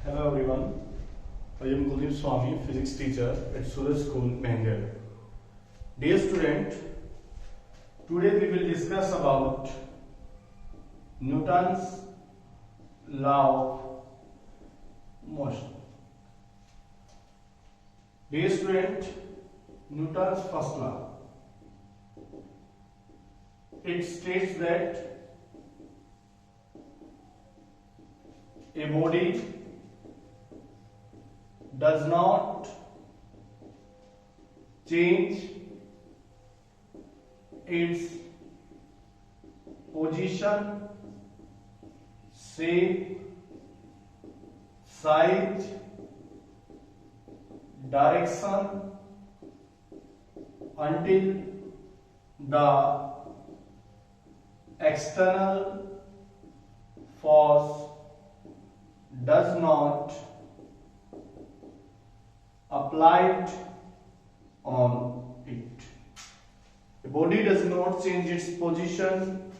Hello everyone, I am Kuldeep Swami, physics teacher at Suraj School, Mehendale. Dear student, today we will discuss about Newton's law of motion. Dear student, Newton's first law, it states that a body does not change its position, shape, size, direction until the external force does not applied on it. The body does not change its position,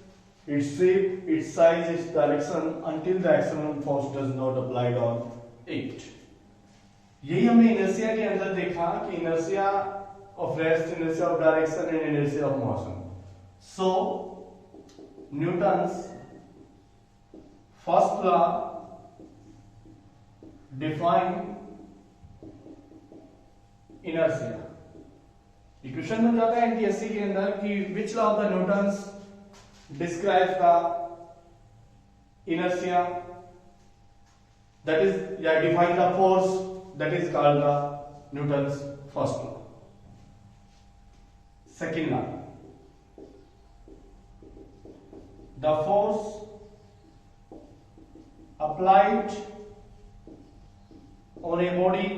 its shape, its size, its direction until the external force does not applied on it. यही हमने inertia के अंदर देखा कि inertia of rest, inertia of direction and inertia of motion. So Newton's first law define inertia. Equation बन जाता है NTSC के अंदर कि which law of the Newton's describes the inertia, that is या define the force, that is called the Newton's first law. Second law, the force applied on a body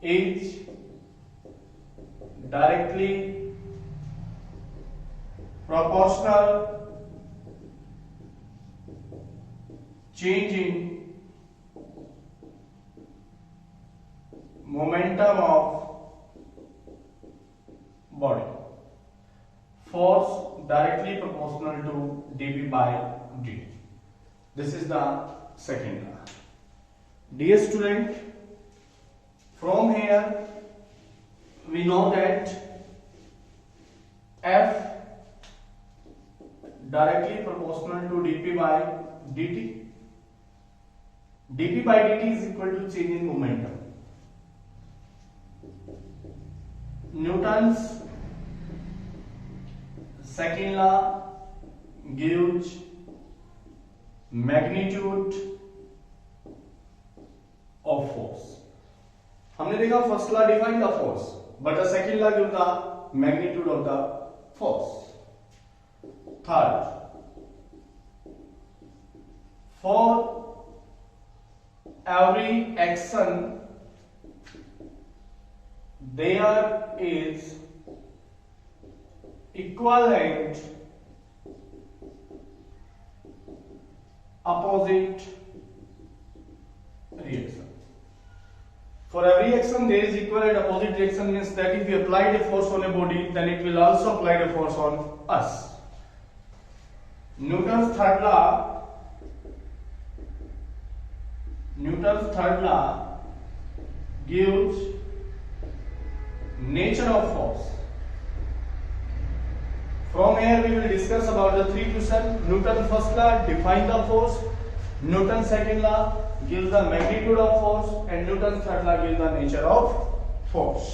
is directly proportional change in momentum of body. Force directly proportional to dP by dt. This is the second law. Dear student, from here we know that F directly proportional to dP by dt. dP by dt is equal to change in momentum. Newton's second law gives magnitude of force. हमने देखा first law define the force, but the second law give the magnitude of the force. Third, for every action there is equivalent opposite reaction. For every action there is equivalent opposite reaction, means that if we applied a force on a body, then it will also apply a force on us. Newton's third law gives nature of force. From here we will discuss about the three questions. Newton's first law define the force, Newton's second law gives the magnitude of force, and Newton's third law gives the nature of force.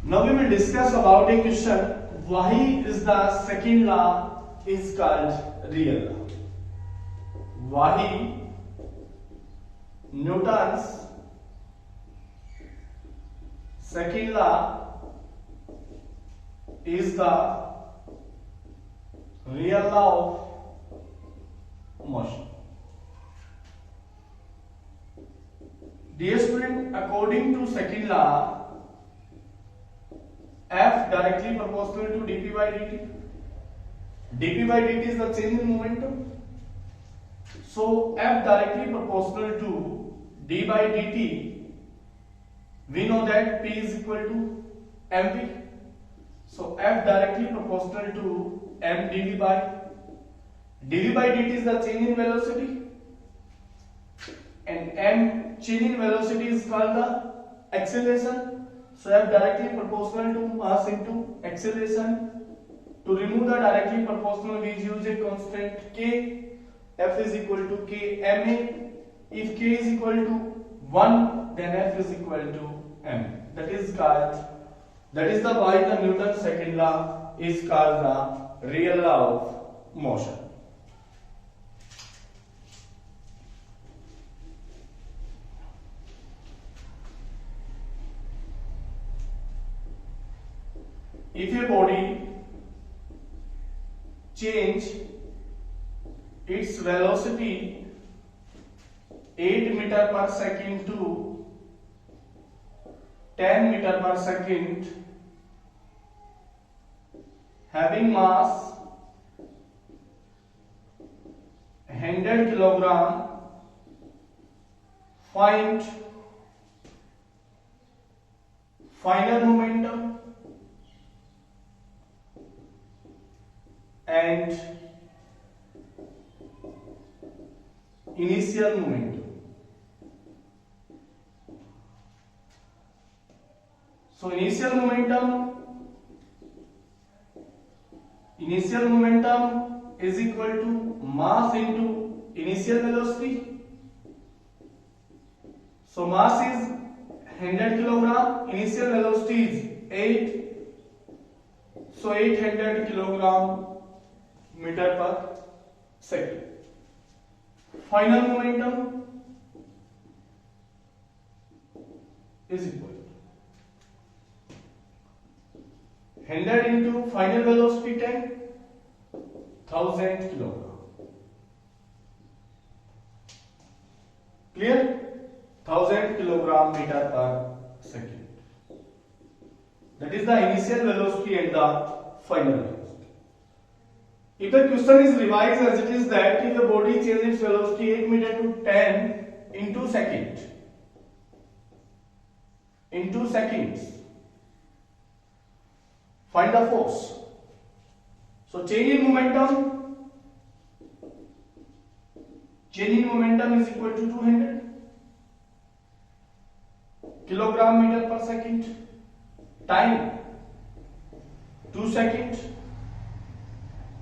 Now we will discuss about a question, why is the second law is called real law? Why Newton's second law is the real law of motion. Dear student, according to second law, F directly proportional to dP by dt. dP by dt is the change in momentum. So F directly proportional to d by dt, we know that P is equal to mv. So F directly proportional to m dv by dv by dt is the change in velocity, and m change in velocity is called the acceleration. So F directly proportional to mass into acceleration. To remove the directly proportional, we use a constant k. F is equal to k ma. If k is equal to 1, then F is equal to m. That is the why the Newton's second law is called the real law of motion. If a body change its velocity 8 meter per second to 10 meter per second, having mass 100 kilogram, find final momentum and initial momentum. So initial momentum is equal to mass into initial velocity. So mass is 100 kilogram, initial velocity is 8. So 800 kilogram meter per second. Final momentum is equal to 100 into final velocity 10, 1000 kilogram. Clear? 1000 kilogram meter per second. That is the initial velocity and the final velocity. If the question is revised as it is that if the body changes its velocity 8 meter to 10 in 2 seconds, find the force. So change in momentum is equal to 200 kilogram meter per second. Time 2 seconds.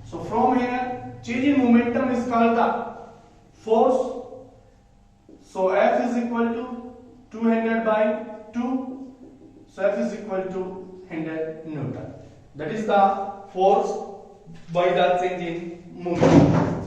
So from here, change in momentum is called the force. So F is equal to 200 by 2. So F is equal to 100 Newton. That is the force by the change in momentum.